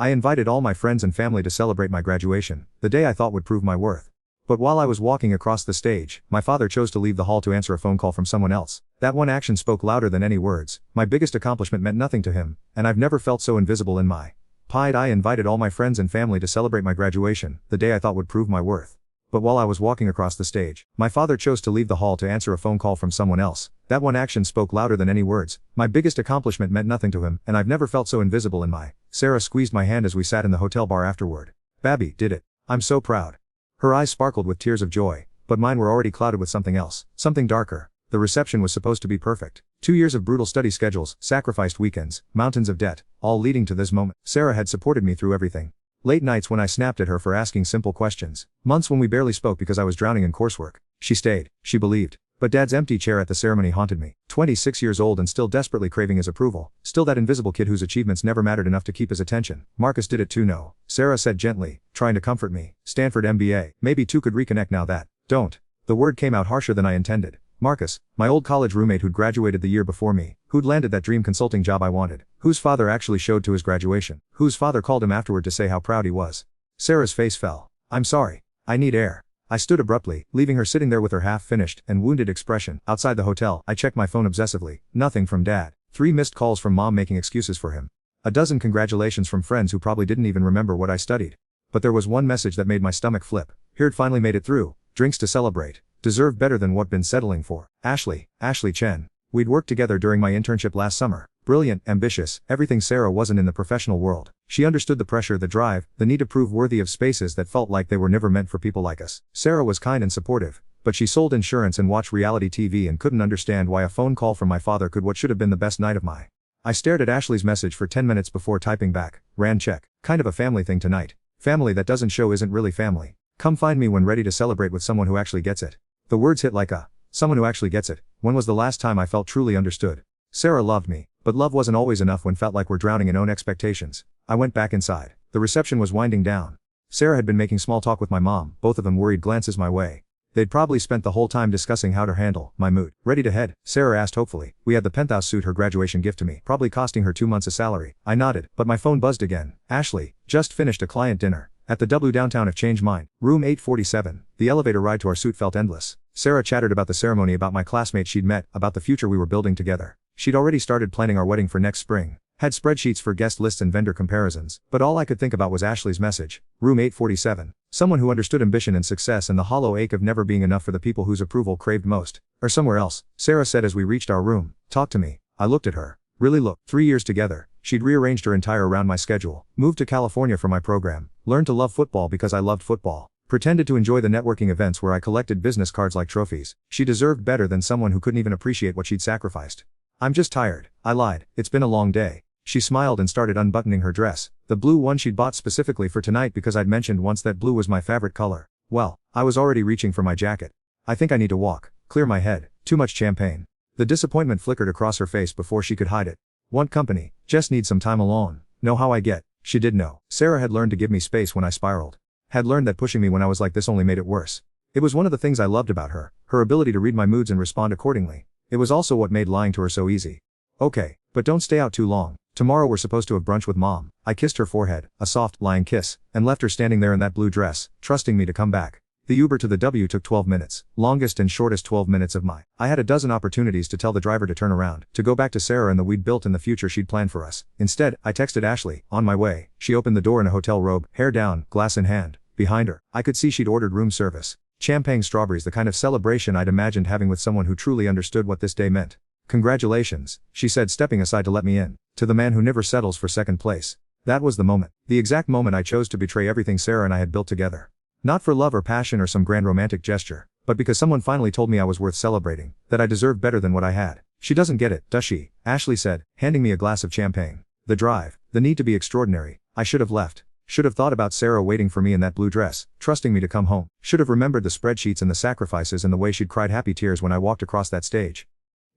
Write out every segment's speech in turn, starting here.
I invited all my friends and family to celebrate my graduation, the day I thought would prove my worth. But while I was walking across the stage, my father chose to leave the hall to answer a phone call from someone else. That one action spoke louder than any words. My biggest accomplishment meant nothing to him, and I've never felt so invisible in my pride. I invited all my friends and family to celebrate my graduation, the day I thought would prove my worth. But while I was walking across the stage, my father chose to leave the hall to answer a phone call from someone else. That one action spoke louder than any words. My biggest accomplishment meant nothing to him, and I've never felt so invisible in my. Sarah squeezed my hand as we sat in the hotel bar afterward. Babby, did it. I'm so proud. Her eyes sparkled with tears of joy, but mine were already clouded with something else, something darker. The reception was supposed to be perfect. 2 years of brutal study schedules, sacrificed weekends, mountains of debt, all leading to this moment. Sarah had supported me through everything. Late nights when I snapped at her for asking simple questions. Months when we barely spoke because I was drowning in coursework. She stayed, she believed. But Dad's empty chair at the ceremony haunted me. 26 years old and still desperately craving his approval. Still that invisible kid whose achievements never mattered enough to keep his attention. Marcus did it too. No, Sarah said gently, trying to comfort me. Stanford MBA. Maybe two could reconnect now that. Don't. The word came out harsher than I intended. Marcus, my old college roommate who'd graduated the year before me, who'd landed that dream consulting job I wanted, whose father actually showed to his graduation, whose father called him afterward to say how proud he was. Sarah's face fell. I'm sorry. I need air. I stood abruptly, leaving her sitting there with her half-finished and wounded expression. Outside the hotel, I checked my phone obsessively. Nothing from Dad. 3 missed calls from Mom making excuses for him. A dozen congratulations from friends who probably didn't even remember what I studied. But there was one message that made my stomach flip. Here'd finally made it through. Drinks to celebrate. Deserve better than what been settling for. Ashley Chen. We'd worked together during my internship last summer. Brilliant, ambitious, everything Sarah wasn't in the professional world. She understood the pressure, the drive, the need to prove worthy of spaces that felt like they were never meant for people like us. Sarah was kind and supportive, but she sold insurance and watched reality TV and couldn't understand why a phone call from my father could what should have been the best night of my. I stared at Ashley's message for 10 minutes before typing back. Ran check. Kind of a family thing tonight. Family that doesn't show isn't really family. Come find me when ready to celebrate with someone who actually gets it. The words hit like someone who actually gets it. When was the last time I felt truly understood? Sarah loved me, but love wasn't always enough when felt like we're drowning in own expectations. I went back inside. The reception was winding down. Sarah had been making small talk with my mom, both of them worried glances my way. They'd probably spent the whole time discussing how to handle my mood. Ready to head? Sarah asked hopefully. We had the penthouse suite, her graduation gift to me, probably costing her 2 months of salary. I nodded, but my phone buzzed again. Ashley, just finished a client dinner. At the W downtown if change mine. Room 847. The elevator ride to our suite felt endless. Sarah chattered about the ceremony, about my classmates she'd met, about the future we were building together. She'd already started planning our wedding for next spring. Had spreadsheets for guest lists and vendor comparisons, but all I could think about was Ashley's message. Room 847. Someone who understood ambition and success and the hollow ache of never being enough for the people whose approval craved most. Or somewhere else. Sarah said as we reached our room. Talk to me. I looked at her. Really look. 3 years together. She'd rearranged her entire around my schedule. Moved to California for my program. Learned to love football because I loved football. Pretended to enjoy the networking events where I collected business cards like trophies. She deserved better than someone who couldn't even appreciate what she'd sacrificed. I'm just tired. I lied. It's been a long day. She smiled and started unbuttoning her dress. The blue one she'd bought specifically for tonight because I'd mentioned once that blue was my favorite color. Well, I was already reaching for my jacket. I think I need to walk. Clear my head. Too much champagne. The disappointment flickered across her face before she could hide it. Want company. Just need some time alone. Know how I get. She did know. Sarah had learned to give me space when I spiraled. Had learned that pushing me when I was like this only made it worse. It was one of the things I loved about her, her ability to read my moods and respond accordingly. It was also what made lying to her so easy. Okay, but don't stay out too long. Tomorrow we're supposed to have brunch with Mom. I kissed her forehead, a soft, lying kiss, and left her standing there in that blue dress, trusting me to come back. The Uber to the W took 12 minutes, longest and shortest 12 minutes of my. I had a dozen opportunities to tell the driver to turn around, to go back to Sarah and the we'd built in the future she'd planned for us. Instead, I texted Ashley, on my way. She opened the door in a hotel robe, hair down, glass in hand. Behind her, I could see she'd ordered room service. Champagne strawberries, the kind of celebration I'd imagined having with someone who truly understood what this day meant. Congratulations, she said, stepping aside to let me in. To the man who never settles for second place. That was the moment. The exact moment I chose to betray everything Sarah and I had built together. Not for love or passion or some grand romantic gesture, but because someone finally told me I was worth celebrating, that I deserved better than what I had. She doesn't get it, does she? Ashley said, handing me a glass of champagne. The drive, the need to be extraordinary. I should have left. Should have thought about Sarah waiting for me in that blue dress, trusting me to come home. Should have remembered the spreadsheets and the sacrifices and the way she'd cried happy tears when I walked across that stage.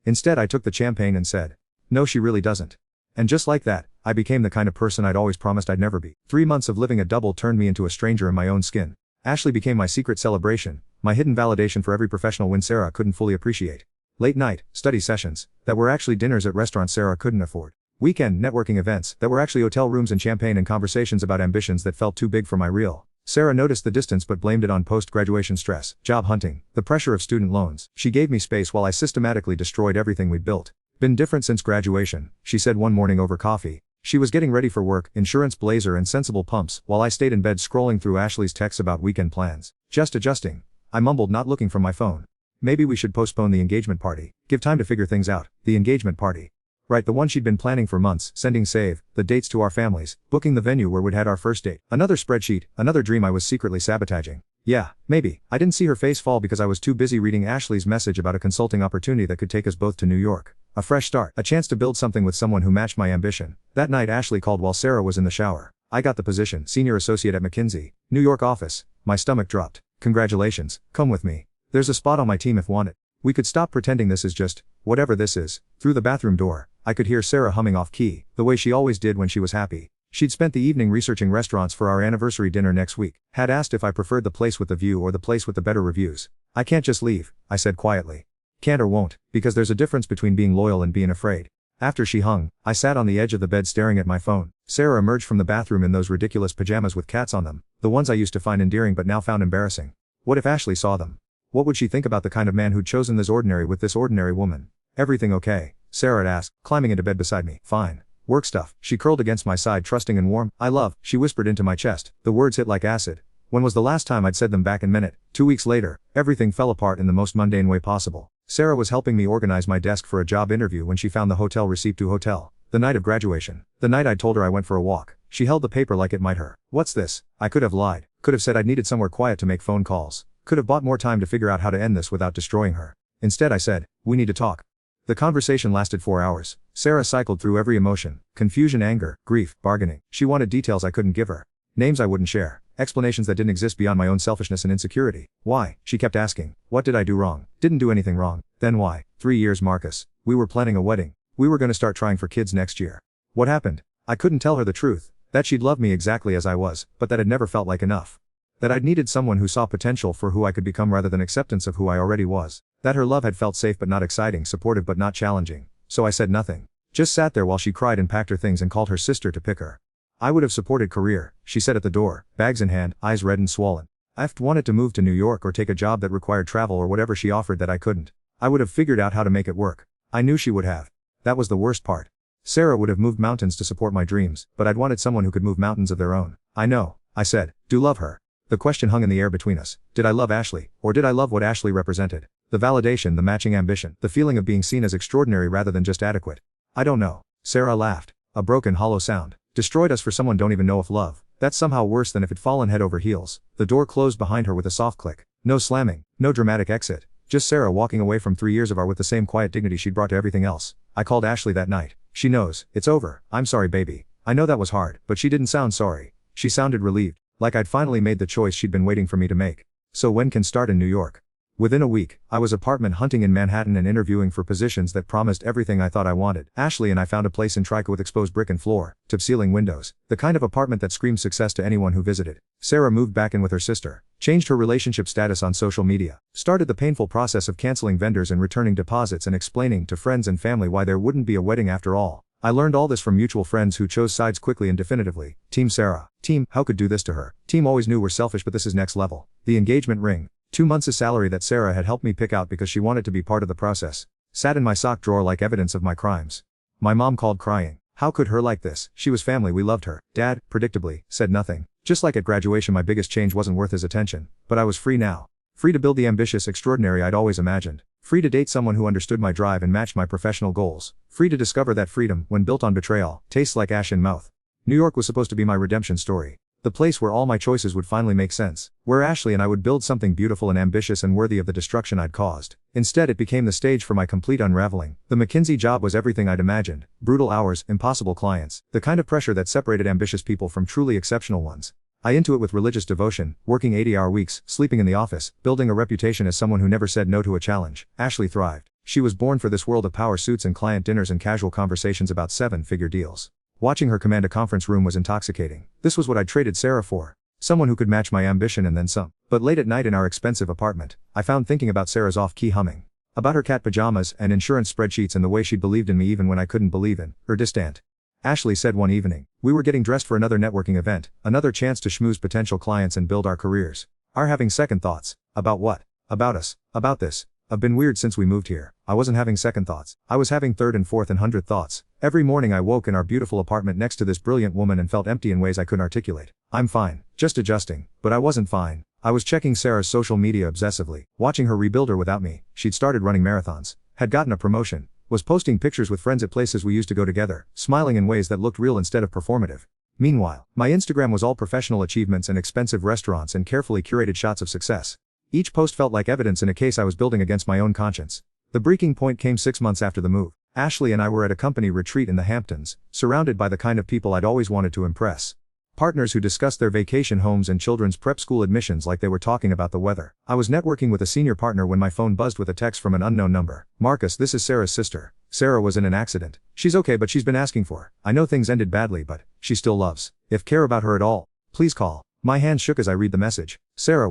Instead I took the champagne and said, no, she really doesn't. And just like that, I became the kind of person I'd always promised I'd never be. 3 months of living a double turned me into a stranger in my own skin. Ashley became my secret celebration, my hidden validation for every professional win Sarah couldn't fully appreciate. Late night, study sessions, that were actually dinners at restaurants Sarah couldn't afford. Weekend networking events that were actually hotel rooms and champagne and conversations about ambitions that felt too big for my real. Sarah noticed the distance but blamed it on post-graduation stress, job hunting, the pressure of student loans. She gave me space while I systematically destroyed everything we'd built. Been different since graduation, she said one morning over coffee. She was getting ready for work, insurance blazer and sensible pumps, while I stayed in bed scrolling through Ashley's texts about weekend plans. Just adjusting. I mumbled, not looking from my phone. Maybe we should postpone the engagement party. Give time to figure things out. The engagement party. Right, the one she'd been planning for months, sending the dates to our families, booking the venue where we'd had our first date. Another spreadsheet, another dream I was secretly sabotaging. Yeah, maybe. I didn't see her face fall because I was too busy reading Ashley's message about a consulting opportunity that could take us both to New York. A fresh start, a chance to build something with someone who matched my ambition. That night Ashley called while Sarah was in the shower. I got the position, senior associate at McKinsey, New York office. My stomach dropped. Congratulations, come with me. There's a spot on my team if wanted. We could stop pretending this is just, whatever this is. Through the bathroom door, I could hear Sarah humming off key, the way she always did when she was happy. She'd spent the evening researching restaurants for our anniversary dinner next week, had asked if I preferred the place with the view or the place with the better reviews. I can't just leave, I said quietly. Can't or won't, because there's a difference between being loyal and being afraid. After she hung, I sat on the edge of the bed staring at my phone. Sarah emerged from the bathroom in those ridiculous pajamas with cats on them, the ones I used to find endearing but now found embarrassing. What if Ashley saw them? What would she think about the kind of man who'd chosen this ordinary with this ordinary woman? Everything okay? Sarah had asked, climbing into bed beside me. Fine. Work stuff. She curled against my side, trusting and warm. I love, she whispered into my chest. The words hit like acid. When was the last time I'd said them back in minute? 2 weeks later, everything fell apart in the most mundane way possible. Sarah was helping me organize my desk for a job interview when she found the hotel receipt to hotel. The night of graduation. The night I'd told her I went for a walk. She held the paper like it might hurt. What's this? I could have lied. Could have said I'd needed somewhere quiet to make phone calls. Could have bought more time to figure out how to end this without destroying her. Instead I said, we need to talk. The conversation lasted 4 hours. Sarah cycled through every emotion. Confusion, anger, grief, bargaining. She wanted details I couldn't give her. Names I wouldn't share. Explanations that didn't exist beyond my own selfishness and insecurity. Why? She kept asking. What did I do wrong? Didn't do anything wrong. Then why? 3 years, Marcus. We were planning a wedding. We were going to start trying for kids next year. What happened? I couldn't tell her the truth. That she'd love me exactly as I was, but that had never felt like enough. That I'd needed someone who saw potential for who I could become rather than acceptance of who I already was. That her love had felt safe but not exciting, supportive but not challenging. So I said nothing. Just sat there while she cried and packed her things and called her sister to pick her. I would have supported career, she said at the door, bags in hand, eyes red and swollen. I'd wanted to move to New York or take a job that required travel or whatever she offered that I couldn't. I would have figured out how to make it work. I knew she would have. That was the worst part. Sarah would have moved mountains to support my dreams, but I'd wanted someone who could move mountains of their own. I know, I said, do love her. The question hung in the air between us. Did I love Ashley, or did I love what Ashley represented? The validation, the matching ambition, the feeling of being seen as extraordinary rather than just adequate. I don't know. Sarah laughed. A broken, hollow sound. Destroyed us for someone don't even know if love. That's somehow worse than if it fallen head over heels. The door closed behind her with a soft click. No slamming, no dramatic exit. Just Sarah walking away from 3 years of our with the same quiet dignity she'd brought to everything else. I called Ashley that night. She knows. It's over. I'm sorry, baby. I know that was hard, but she didn't sound sorry. She sounded relieved. Like I'd finally made the choice she'd been waiting for me to make. So when can start in New York? Within a week, I was apartment hunting in Manhattan and interviewing for positions that promised everything I thought I wanted. Ashley and I found a place in Trico with exposed brick and floor, tip-ceiling windows, the kind of apartment that screams success to anyone who visited. Sarah moved back in with her sister, changed her relationship status on social media, started the painful process of canceling vendors and returning deposits and explaining to friends and family why there wouldn't be a wedding after all. I learned all this from mutual friends who chose sides quickly and definitively. Team Sarah. Team, how could do this to her? Team always knew we're selfish but this is next level. The engagement ring. 2 months' salary that Sarah had helped me pick out because she wanted to be part of the process. Sat in my sock drawer like evidence of my crimes. My mom called crying. How could her like this? She was family, we loved her. Dad, predictably, said nothing. Just like at graduation my biggest change wasn't worth his attention. But I was free now. Free to build the ambitious extraordinary I'd always imagined. Free to date someone who understood my drive and matched my professional goals. Free to discover that freedom, when built on betrayal, tastes like ash in mouth. New York was supposed to be my redemption story. The place where all my choices would finally make sense. Where Ashley and I would build something beautiful and ambitious and worthy of the destruction I'd caused. Instead it became the stage for my complete unraveling. The McKinsey job was everything I'd imagined. Brutal hours, impossible clients. The kind of pressure that separated ambitious people from truly exceptional ones. I into it with religious devotion, working 80-hour weeks, sleeping in the office, building a reputation as someone who never said no to a challenge. Ashley thrived. She was born for this world of power suits and client dinners and casual conversations about 7-figure deals. Watching her command a conference room was intoxicating. This was what I'd traded Sarah for. Someone who could match my ambition and then some. But late at night in our expensive apartment, I found thinking about Sarah's off-key humming. About her cat pajamas and insurance spreadsheets and the way she believed in me even when I couldn't believe in her. Distant. Ashley said one evening. We were getting dressed for another networking event, another chance to schmooze potential clients and build our careers. Are having second thoughts. About what? About us. About this. I've been weird since we moved here. I wasn't having second thoughts. I was having third and fourth and 100th thoughts. Every morning I woke in our beautiful apartment next to this brilliant woman and felt empty in ways I couldn't articulate. I'm fine. Just adjusting. But I wasn't fine. I was checking Sarah's social media obsessively, watching her rebuild her without me. She'd started running marathons, had gotten a promotion, was posting pictures with friends at places we used to go together, smiling in ways that looked real instead of performative. Meanwhile, my Instagram was all professional achievements and expensive restaurants and carefully curated shots of success. Each post felt like evidence in a case I was building against my own conscience. The breaking point came 6 months after the move. Ashley and I were at a company retreat in the Hamptons, surrounded by the kind of people I'd always wanted to impress. Partners who discussed their vacation homes and children's prep school admissions like they were talking about the weather. I was networking with a senior partner when my phone buzzed with a text from an unknown number. Marcus, this is Sarah's sister. Sarah was in an accident. She's okay, but she's been asking for. I know things ended badly, but she still loves. If care about her at all, please call. My hand shook as I read the message. Sarah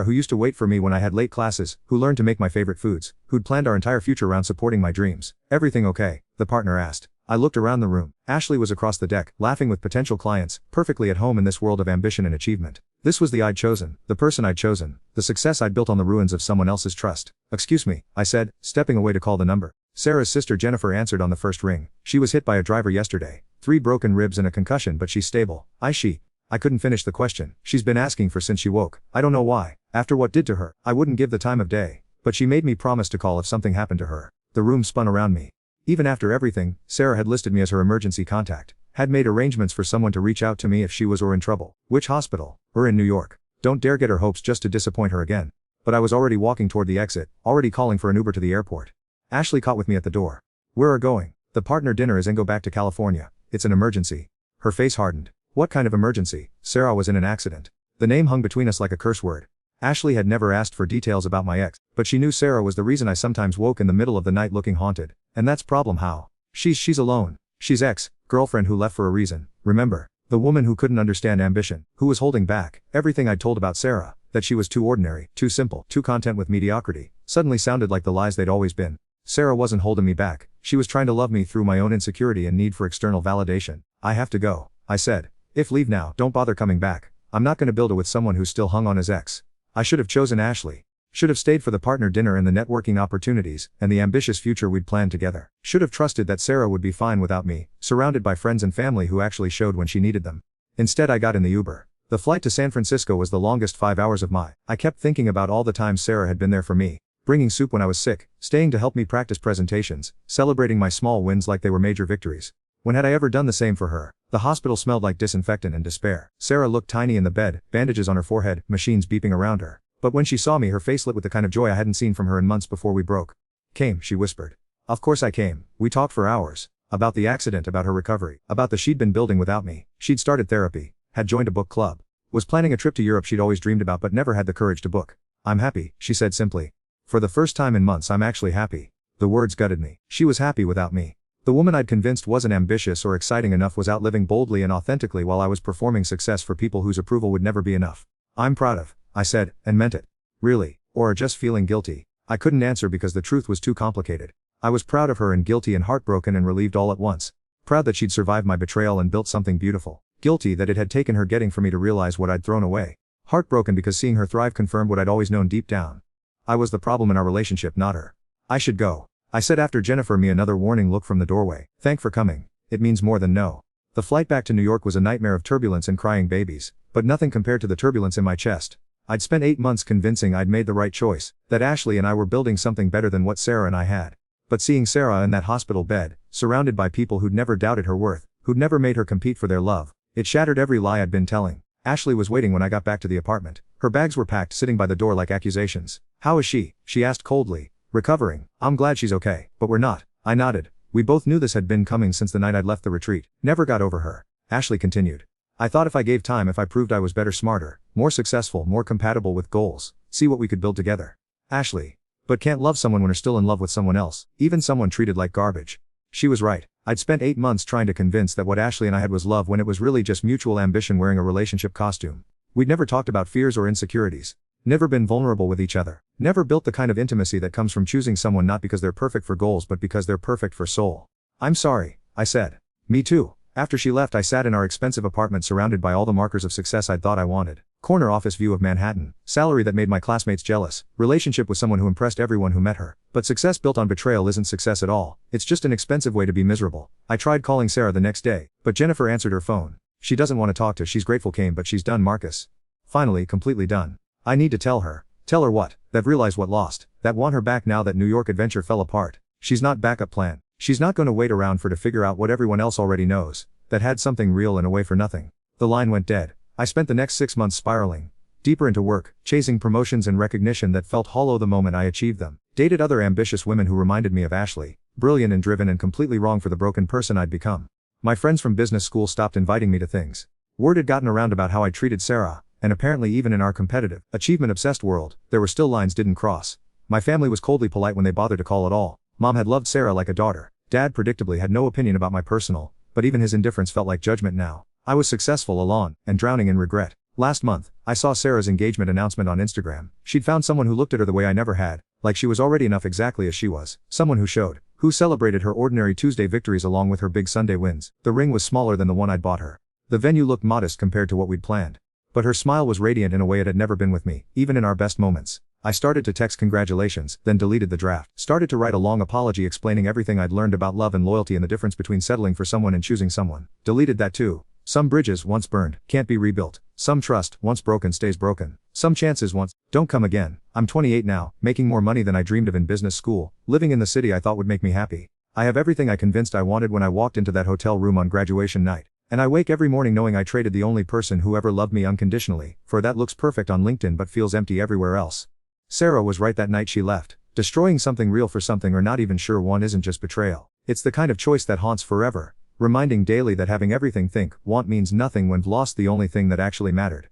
who used to wait for me when I had late classes, who learned to make my favorite foods, who'd planned our entire future around supporting my dreams. Everything okay? The partner asked. I looked around the room. Ashley was across the deck, laughing with potential clients, perfectly at home in this world of ambition and achievement. This was the I'd chosen, the person I'd chosen, the success I'd built on the ruins of someone else's trust. Excuse me, I said, stepping away to call the number. Sarah's sister Jennifer answered on the first ring. She was hit by a driver yesterday. 3 broken ribs and a concussion, but she's stable. I couldn't finish the question. She's been asking for since she woke. I don't know why. After what did to her, I wouldn't give the time of day. But she made me promise to call if something happened to her. The room spun around me. Even after everything, Sarah had listed me as her emergency contact. Had made arrangements for someone to reach out to me if she was in trouble. Which hospital? We're in New York. Don't dare get her hopes just to disappoint her again. But I was already walking toward the exit, already calling for an Uber to the airport. Ashley caught with me at the door. Where are going? The partner dinner is and go back to California. It's an emergency. Her face hardened. What kind of emergency? Sarah was in an accident. The name hung between us like a curse word. Ashley had never asked for details about my ex, but she knew Sarah was the reason I sometimes woke in the middle of the night looking haunted. And that's problem how? She's alone. She's ex-girlfriend who left for a reason. Remember? The woman who couldn't understand ambition, who was holding back. Everything I'd told about Sarah, that she was too ordinary, too simple, too content with mediocrity, suddenly sounded like the lies they'd always been. Sarah wasn't holding me back. She was trying to love me through my own insecurity and need for external validation. I have to go, I said. If leave now, don't bother coming back. I'm not gonna build it with someone who's still hung on his ex. I should have chosen Ashley. Should have stayed for the partner dinner and the networking opportunities, and the ambitious future we'd planned together. Should have trusted that Sarah would be fine without me, surrounded by friends and family who actually showed when she needed them. Instead I got in the Uber. The flight to San Francisco was the longest 5 hours of my. I kept thinking about all the times Sarah had been there for me. Bringing soup when I was sick, staying to help me practice presentations, celebrating my small wins like they were major victories. When had I ever done the same for her? The hospital smelled like disinfectant and despair. Sarah looked tiny in the bed, bandages on her forehead, machines beeping around her. But when she saw me, her face lit with the kind of joy I hadn't seen from her in months before we broke. Came, she whispered. Of course I came. We talked for hours. About the accident, about her recovery, about the she'd been building without me. She'd started therapy, had joined a book club, was planning a trip to Europe she'd always dreamed about but never had the courage to book. I'm happy, she said simply. For the first time in months I'm actually happy. The words gutted me. She was happy without me. The woman I'd convinced wasn't ambitious or exciting enough was out living boldly and authentically while I was performing success for people whose approval would never be enough. I'm proud of, I said, and meant it. Really? Or just feeling guilty? I couldn't answer because the truth was too complicated. I was proud of her and guilty and heartbroken and relieved all at once. Proud that she'd survived my betrayal and built something beautiful. Guilty that it had taken her getting for me to realize what I'd thrown away. Heartbroken because seeing her thrive confirmed what I'd always known deep down. I was the problem in our relationship, not her. I should go, I said after Jennifer me another warning look from the doorway. Thank for coming. It means more than no. The flight back to New York was a nightmare of turbulence and crying babies, but nothing compared to the turbulence in my chest. I'd spent 8 months convincing I'd made the right choice, that Ashley and I were building something better than what Sarah and I had. But seeing Sarah in that hospital bed, surrounded by people who'd never doubted her worth, who'd never made her compete for their love, it shattered every lie I'd been telling. Ashley was waiting when I got back to the apartment. Her bags were packed, sitting by the door like accusations. How is she? She asked coldly. Recovering. I'm glad she's okay, but we're not. I nodded. We both knew this had been coming since the night I'd left the retreat. Never got over her. Ashley continued. I thought if I gave time, if I proved I was better, smarter, more successful, more compatible with goals, see what we could build together. Ashley. But can't love someone when you're still in love with someone else, even someone treated like garbage. She was right. I'd spent 8 months trying to convince that what Ashley and I had was love when it was really just mutual ambition wearing a relationship costume. We'd never talked about fears or insecurities. Never been vulnerable with each other. Never built the kind of intimacy that comes from choosing someone not because they're perfect for goals but because they're perfect for soul. I'm sorry, I said. Me too, After she left, I sat in our expensive apartment surrounded by all the markers of success I'd thought I wanted. Corner office view of Manhattan, salary that made my classmates jealous, relationship with someone who impressed everyone who met her. But success built on betrayal isn't success at all, it's just an expensive way to be miserable. I tried calling Sarah the next day, but Jennifer answered her phone. She doesn't want to talk to, she's grateful came but she's done Marcus. Finally, completely done. I need to tell her. Tell her what? That realize what lost, that want her back now that New York adventure fell apart. She's not backup plan. She's not gonna wait around for to figure out what everyone else already knows, that had something real and away for nothing. The line went dead. I spent the next 6 months spiraling deeper into work, chasing promotions and recognition that felt hollow the moment I achieved them. Dated other ambitious women who reminded me of Ashley, brilliant and driven and completely wrong for the broken person I'd become. My friends from business school stopped inviting me to things. Word had gotten around about how I treated Sarah, and apparently even in our competitive, achievement-obsessed world, there were still lines didn't cross. My family was coldly polite when they bothered to call at all. Mom had loved Sarah like a daughter. Dad predictably had no opinion about my personal, but even his indifference felt like judgment now. I was successful alone, and drowning in regret. Last month, I saw Sarah's engagement announcement on Instagram. She'd found someone who looked at her the way I never had, like she was already enough exactly as she was. Someone who celebrated her ordinary Tuesday victories along with her big Sunday wins. The ring was smaller than the one I'd bought her. The venue looked modest compared to what we'd planned. But her smile was radiant in a way it had never been with me, even in our best moments. I started to text congratulations, then deleted the draft. Started to write a long apology explaining everything I'd learned about love and loyalty and the difference between settling for someone and choosing someone. Deleted that too. Some bridges once burned can't be rebuilt. Some trust once broken stays broken. Some chances once don't come again. I'm 28 now, making more money than I dreamed of in business school, living in the city I thought would make me happy. I have everything I convinced I wanted when I walked into that hotel room on graduation night. And I wake every morning knowing I traded the only person who ever loved me unconditionally, for that looks perfect on LinkedIn but feels empty everywhere else. Sarah was right that night she left. Destroying something real for something or not even sure one isn't just betrayal. It's the kind of choice that haunts forever. Reminding daily that having everything want means nothing when lost the only thing that actually mattered.